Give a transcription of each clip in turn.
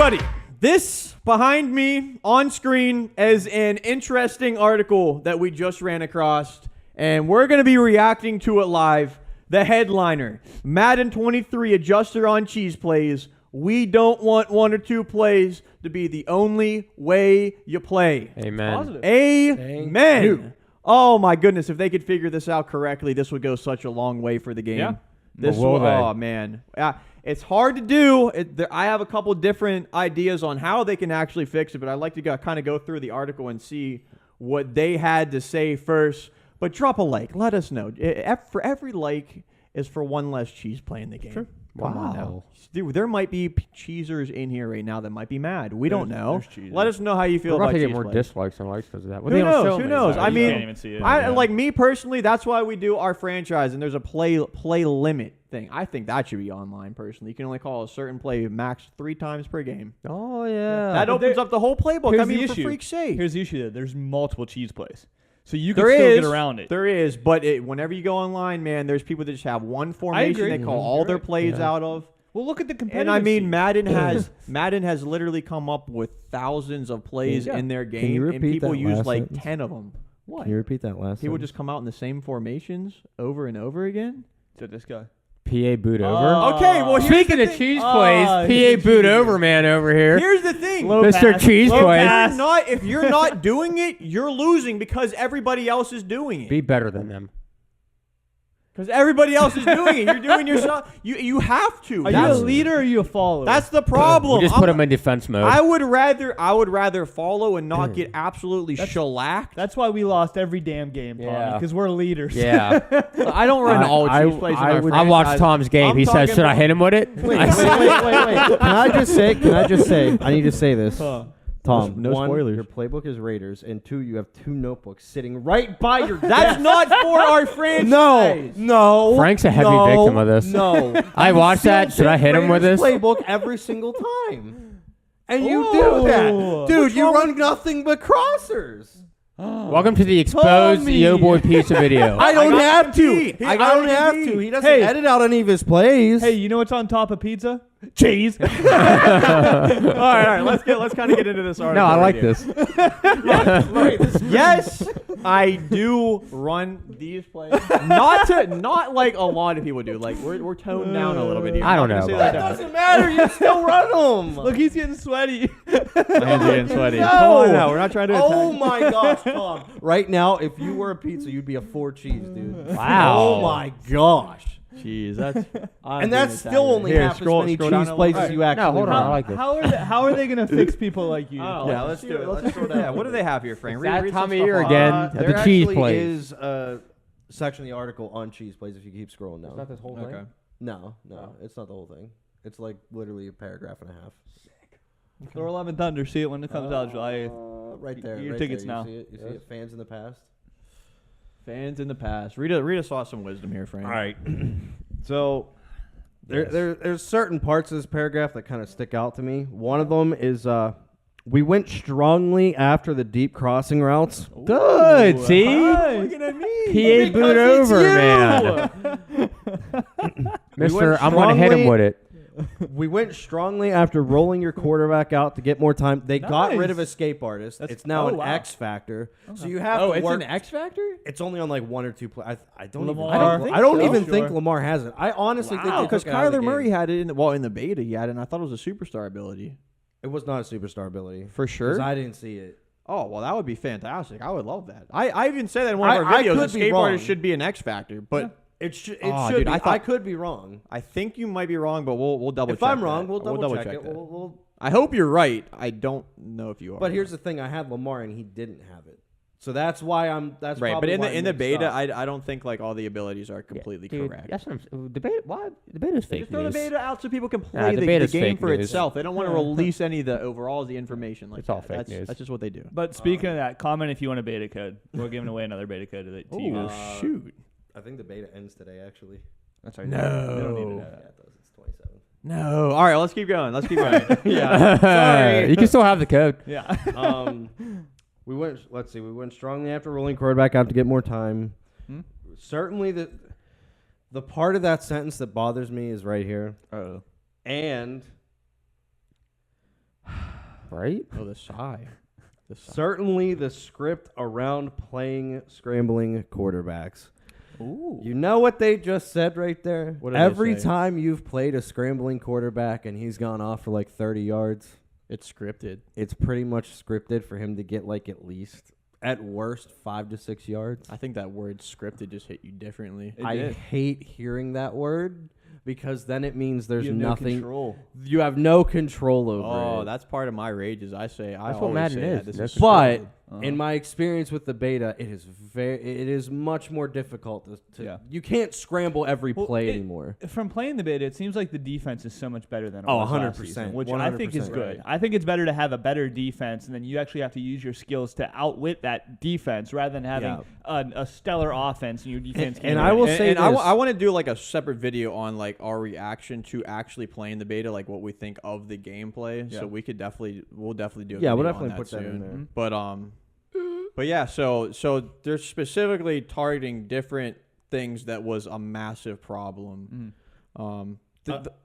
everybody. This behind me on screen is an interesting article that we just ran across, and we're going to be reacting to it live. The headliner, Madden 23 adjuster on cheese plays. We don't want one or two plays to be the only way you play. Amen. Positive. Amen. Oh my goodness, if they could figure this out correctly, this would go such a long way for the game. Yeah. This oh man. It's hard to do. I have a couple different ideas on how they can actually fix it, but I'd like to kind of go through the article and see what they had to say first. But drop a like. Let us know. For every like is for one less cheese playing the game. Sure. Come on now. Dude, there might be cheesers in here right now that might be mad. We don't know. Let us know how you feel about cheese. We're about to get more dislikes than likes because of that. Who knows? Who knows? I mean, can't even see it. Like me personally, that's why we do our franchise, and there's a play limit thing. I think that should be online personally. You can only call a certain play max 3 times per game. Oh, yeah. That opens up the whole playbook. I mean, for issue. freak's sake. Here's the issue, though. There's multiple cheese plays. So you can still get around it. There is, but whenever you go online, man, there's people that just have one formation they call all their plays out of. Well, look at the competitive. And I mean, Madden has literally come up with thousands of plays in their game, and people use like 10 of them. What? Can you repeat that last? People just come out in the same formations over and over again. So this guy. PA boot over. Okay, well, speaking of cheese plays, PA boot over man over here. Here's the thing, Mr. Cheese Plays. If you're not doing it, you're losing because everybody else is doing it. Be better than them. Because everybody else is doing it. You're doing yourself. You have to. Are you a leader or are you a follower? That's the problem. We just put them in defense mode. I would rather follow and not get absolutely shellacked. That's why we lost every damn game, Tommy, because we're leaders. Yeah. I don't run all cheese plays. I watched Tom's game. He says, "Should I hit him with it?" Wait. Can I just say? I need to say this. Tom, no spoilers. Your playbook is Raiders, and 2, you have 2 notebooks sitting right by your desk. That's not for our franchise. No. Frank's a heavy victim of this. No. I watched that. Should I hit him with this? Playbook every single time. And you do that. Dude, you run nothing but crossers. Welcome to the exposed Yo Boy Pizza video. I don't have to. I don't have to. He doesn't edit out any of his plays. Hey, you know what's on top of pizza? Cheese. all right. Let's kind of get into this article. No, I like this. Yes, I do run these plays. Not like a lot of people do. Like we're toned down a little bit here. I don't know. That doesn't matter. You still run them. Look, he's getting sweaty. My hands are getting sweaty. No. Come on now. We're not trying to attack. Oh my gosh, Tom. Right now, if you were a pizza, you'd be a 4 cheese, dude. Wow. Oh my gosh. Jeez, that's and that's still only half as many cheese plays as you actually hold on. run. I like this. How are they gonna fix people like you? Yeah, let's do it. Let's scroll down. Yeah, what do they have here, Frank? That time of year again at There the cheese actually plays. is a section of the article on cheese plays if you keep scrolling down. It's not this whole thing? No, it's not the whole thing. It's like literally a paragraph and a half. Thor 11 Thunder. See it when it comes out July 8th. Right there. Your right tickets there. now. You see it? Fans in the past. Fans in the past. Read us off some wisdom here, Frank. All right. So there's certain parts of this paragraph that kind of stick out to me. One of them is we went strongly after the deep crossing routes. Good. See? Looking at me. PA boot over, man. Mister, I'm going to hit him with it. We went strongly after rolling your quarterback out to get more time. They got rid of escape artist. It's now an X factor. So you have to work. Oh, it's an X factor? It's only on like 1 or 2 plays. I don't Lamar. even think Lamar has it. I honestly think because Kyler Murray had it in the beta. He had it, and I thought it was a superstar ability. It was not a superstar ability For sure. I didn't see it. Oh, well, that would be fantastic. I would love that. I even said that in one of our videos. Escape artist should be an X factor, but it should. Dude, be. I could be wrong. I think you might be wrong, but we'll double check. If I'm wrong, that. we'll double check it. That. I hope you're right. I don't know if you are. But here's the thing: I had Lamar, and he didn't have it. So that's why I'm. That's right. But in the beta, up. I don't think like all the abilities are completely correct. That's what I'm. The beta. Why? The beta's fake Just throw news. the beta out so people can play the game for itself. They don't want to release any of the overalls, the information. Like it's all fake news. That's just what they do. But speaking of that, comment if you want a beta code. We're giving away another beta code to you guys. Oh shoot! I think the beta ends today. Actually. That's right. No. They don't need to know that. Yeah, it does. It's 27. No. All right, let's keep going. Yeah. Sorry. You can still have the code. Yeah. We went. Let's see. We went strongly after rolling quarterback out to get more time. Certainly, the part of that sentence that bothers me is right here. Oh. And Right? Oh, the sigh. Certainly the script around playing scrambling quarterbacks. Ooh. You know what they just said right there? What did they Every say? time you've played a scrambling quarterback and he's gone off for like 30 yards, It's scripted. it's pretty much scripted for him to get like at least, at worst, 5 to 6 yards. I think that word scripted just hit you differently. It I did. hate hearing that word because then it means there's You have no nothing. control. You have no control over Oh, it. that's part of my rage. Is I say I That's what always Madden say is. that this That's is But scripted. in my experience with the beta, it is much more difficult to Yeah. you can't scramble every Well, play it- anymore. From playing the beta, it seems like the defense is so much better than it Oh, was last 100%, season, which I think is 100%. good. Right. I think it's better to have a better defense, and then you actually have to use your skills to outwit that defense rather than having a stellar offense and your defense. And can't I do will it. say and I this. want to do like a separate video on like our reaction to actually playing the beta, like what we think of the gameplay. Yeah. So we'll definitely do a Yeah, we'll video definitely on put that in soon. there. But yeah, so they're specifically targeting different things that was a massive problem.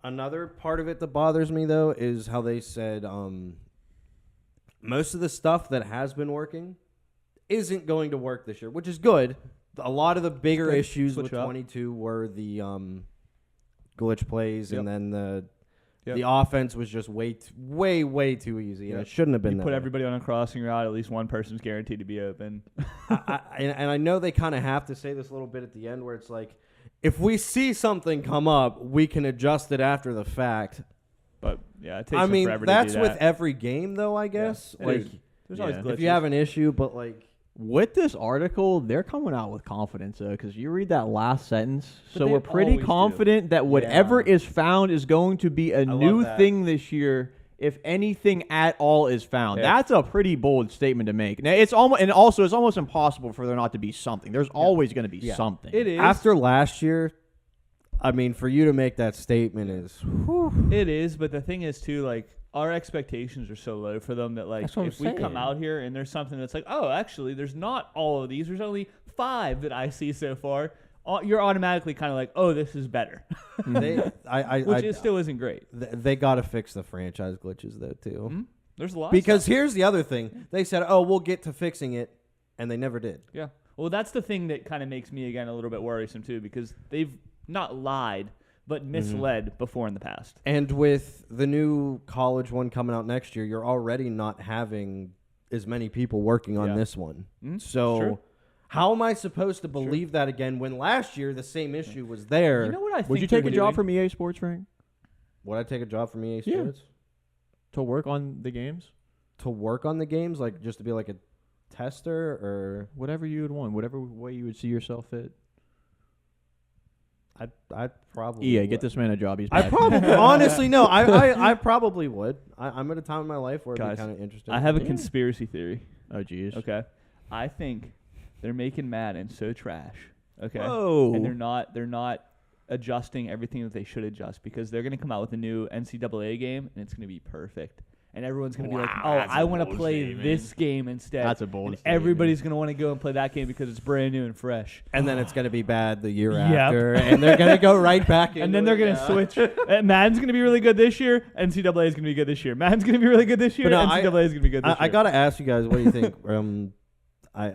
Another part of it that bothers me though is how they said most of the stuff that has been working isn't going to work this year, which is good. A lot of the bigger Good. issues Switch with up. 22 were the glitch plays, Yep. and then the Yep. offense was just way too easy, and Yep. it shouldn't have been. You that put way. everybody on a crossing route, at least one person's guaranteed to be open. And I know they kind of have to say this a little bit at the end, where it's like, if we see something come up, we can adjust it after the fact. But yeah, it takes I them mean, forever that's to do with that. every game, though. I guess it like is. There's always Yeah. glitches. if you have an issue, but like. With this article, they're coming out with confidence though, because you read that last sentence. But So they we're pretty always do. confident that whatever Yeah. is found is going to be a love new that. thing this year, if anything at all is found. Yeah. That's a pretty bold statement to make. Now it's almost, and also it's almost impossible for there not to be something. There's always going to be Yeah. something. It is. After last year, I mean, for you to make that statement is. It is, but the thing is too, like our expectations are so low for them that like That's what I'm if we come saying. out here and there's something that's like, oh, actually, there's not all of these. There's only 5 that I see so far. You're automatically kind of like, oh, this is better, which still isn't great. They got to fix the franchise glitches though too. Mhm. There's a lot. of Because stuff. here's the other thing: they said, "Oh, we'll get to fixing it," and they never did. Yeah. Well, that's the thing that kind of makes me again a little bit worrisome too, because they've not lied but misled before in the past. And with the new college one coming out next year, you're already not having as many people working on Yeah. this one. Mm, So, sure. how am I supposed to believe that again when last year the same issue was there? You know what I think? Would you they're take a job doing? from EA Sports, Frank, Would I take a job from EA Yeah. Sports to work on the games? to work on the games, like just to be like a tester, or Whatever you would want, whatever way you would see yourself fit. I'd probably EA, would. get this man a job. He's I bad. probably honestly no. I probably would. I'm at a time in my life where it'd Guys, be kind of interesting. I have a Yeah. conspiracy theory. Oh, jeez. Okay, I think they're making Madden so trash. Okay, Whoa. and they're not adjusting everything that they should adjust because they're gonna come out with a new NCAA game and it's gonna be perfect. And everyone's gonna be like, Wow, "Oh, that's I a want to bold play statement. this game instead." That's a bold And statement. everybody's gonna want to go and play that game because it's brand new and fresh. and then it's gonna be bad the year Yep. after, and they're gonna go right back. And then they're gonna switch. Madden's gonna be really good this year. NCAA is gonna be good this year. Madden's gonna be really good this year. But no, NCAA is gonna be good this year. I gotta ask you guys, what do you think? I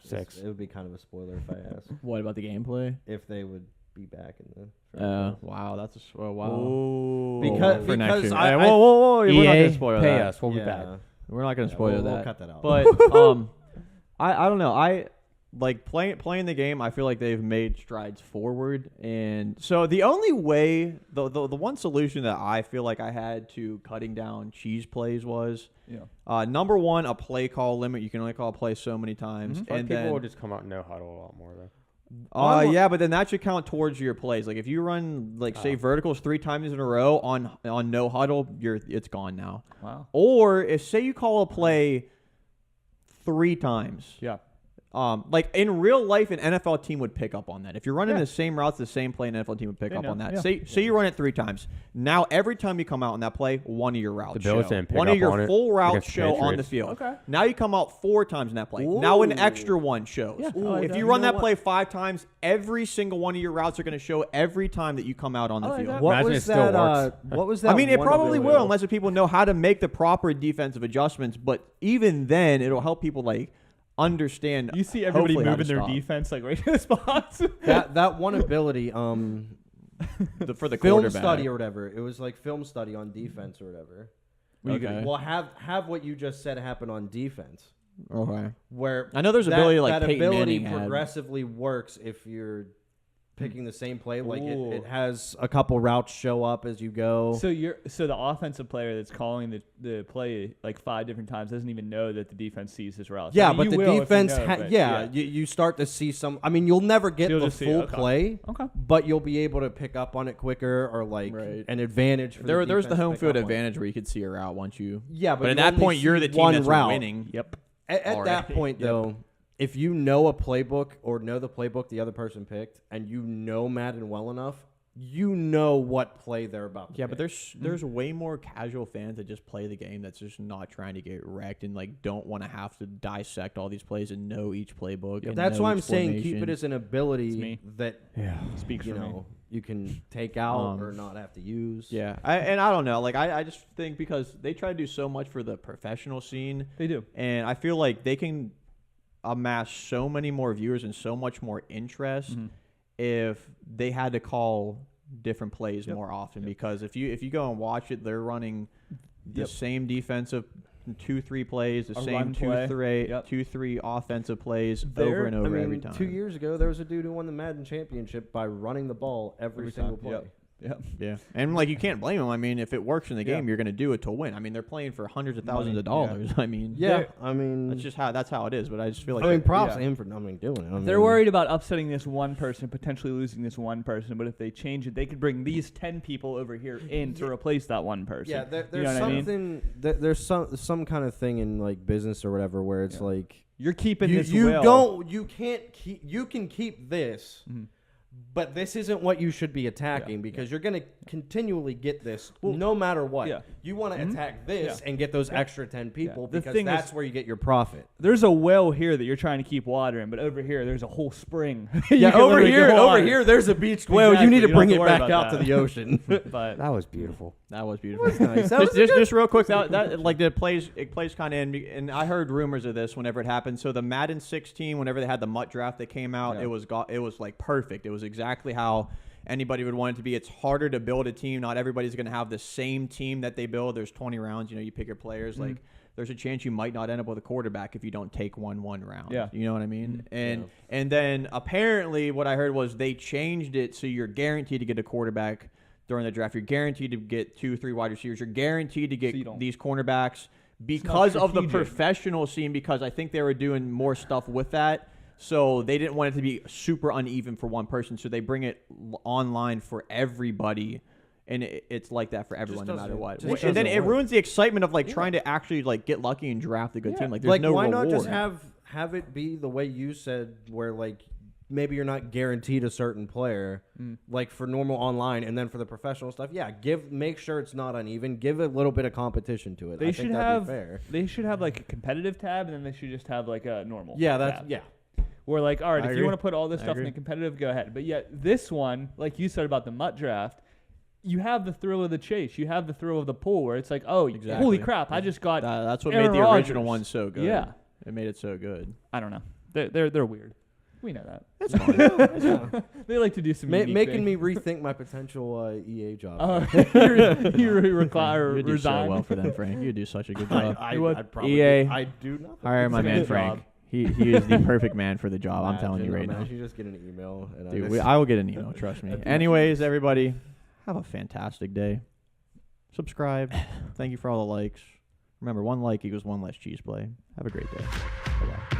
6. It would be kind of a spoiler if I asked What about the gameplay? if they would be back in the. Wow, that's wow. Oh. Because- For next because year. I- whoa, we're not EA, gonna spoil pay that. us. We'll be back. We're not gonna Yeah, spoil we'll that. cut that out. But I don't know. I like playing the game. I feel like they've made strides forward, and so the only way, the one solution that I feel like I had to cutting down cheese plays was number one, a play call limit. You can only call a play so many times, But and people then will just come out and no huddle a lot more though. yeah, but then that should count towards your plays. Like if you run say verticals 3 times in a row on no huddle, it's gone now. Wow. Or if say you call a play 3 times, Yeah. like in real life, an NFL team would pick up on that. If you're running the same routes, the same play, an NFL team would pick up on that. Yeah. Say you run it 3 times. Now every time you come out on that play, one of your routes Bills show. didn't pick One up of your on it full routes against the show on the Patriots. field. Okay. Now you come out 4 times in that play. Now an extra one shows. Yeah. Ooh, If that. you run that play 5 times, every single one of your routes are going to show every time that you come out on the like field. that. What Imagine was it still that? works. What was that? I mean, it one probably ability? will, unless the people know how to make the proper defensive adjustments. But even then, it'll help people like understand. You see everybody hopefully how to moving their stop. defense like right to the spots. that one ability. For the Film quarterback. study or whatever. It was like film study on defense or whatever. Okay. Well, have what you just said happen on defense. Okay. Where I know there's ability like that Peyton ability Manning had. progressively works if you're picking the same play. Like Ooh. it has a couple routes show up as you go. So the offensive player that's calling the play like 5 different times doesn't even know that the defense sees his routes. Yeah, I mean, but you the will if you defense, know, but you start to see some. I mean, you'll never get You'll the just see, full okay. play, Okay. but you'll be able to pick up on it quicker or like Right. an advantage. For There's the the defense home to pick field up on it. advantage where you could see a route once you. Yeah, But at you that only point, you're see the team one that's route. winning. Yep. At that already. point, though, if you know a playbook or know the playbook the other person picked, and you know Madden well enough, you know what play they're about to Yeah, pick. but there's way more casual fans that just play the game that's just not trying to get wrecked and like don't want to have to dissect all these plays and know each playbook. And That's know why I'm each saying keep formation. it as an It's ability me. that Speaks you for me. know you can take out or not have to use. Yeah, and I don't know. Like I just think because they try to do so much for the professional scene, They do. and I feel like they can amass so many more viewers and so much more interest if they had to call different plays more often. Because if you go and watch it, they're running the same defensive 2-3 plays, the A same run play. 2-3 offensive plays There- over and over I mean, every time. 2 years ago, there was a dude who won the Madden championship by running the ball every single time. play. Yep. Yep. Yeah, and like you can't blame them. I mean, if it works in the game, you're going to do it to win. I mean, they're playing for hundreds of thousands of dollars. I mean, Yeah, I mean, that's how it is. But I just feel like I mean, props yeah. to him for doing it. I mean, They're worried about upsetting this one person, potentially losing this one person. But if they change it, they could bring these 10 people over here in to replace that one person. Yeah, there's you know what I mean? something. There's some kind of thing in like business or whatever where it's like You're keeping this you will. you can keep this. But this isn't what you should be attacking because you're going to continually get this no matter what. Yeah. You want to attack this and get those extra 10 people The because thing that's is- where you get your profit. There's a well here that you're trying to keep water in, but over here there's a whole spring. You Yeah, can literally get water. there's a beach well. Exactly, You need to you don't bring have it to worry back about out to that. the ocean. But That was beautiful. that was beautiful. Nice. That was just real quick, that like it plays kind of in, and I heard rumors of this whenever it happened. So the Madden 16, whenever they had the MUT draft that came out, it was like perfect. It was exactly how anybody would want it to be. It's harder to build a team. Not everybody's going to have the same team that they build. There's 20 rounds. You know, you pick your players. Like, there's a chance you might not end up with a quarterback if you don't take one round. Yeah. You know what I mean? And then apparently what I heard was they changed it so you're guaranteed to get a quarterback during the draft. You're guaranteed to get 2-3 wide receivers. You're guaranteed to So you get don't- these cornerbacks because of the strategic. professional scene, because I think they were doing more stuff with that. So they didn't want it to be super uneven for one person. So they bring it online for everybody. And it's like that for everyone, no matter what. just And then doesn't it work. ruins the excitement of like trying to actually like get lucky and draft a good team. Like there's like no why reward. not just have it be the way you said, where like maybe you're not guaranteed a certain player, like for normal online, and then for the professional stuff, make sure it's not uneven. Give a little bit of competition to it. They I should think that'd have be fair. they should have like a competitive tab, and then they should just have like a normal. Yeah, tab. We're like, all right, I if agree. you want to put all this I stuff in agree. the competitive, go ahead. But yet this one, like you said about the MUT draft, you have the thrill of the chase. You have the thrill of the pull, where it's like, oh, Exactly. holy crap, I just got. That's what Aaron made the original Rodgers. one so good. Yeah. It made it so good. I don't know. They're weird. We know that. That's fine. They like to do some unique Making things. me rethink my potential EA job. You require You do so resign. well for them, Frank. You do such a good job. I'd probably EA. I do nothing. Hire my It's a man good Frank. job. He is the perfect man for the job. I'm telling you right now. Imagine you just get an email and Dude, I will get an email. Trust me. Anyways, everybody, have a fantastic day. Subscribe. Thank you for all the likes. Remember, 1 like equals 1 less cheese play. Have a great day. Bye-bye.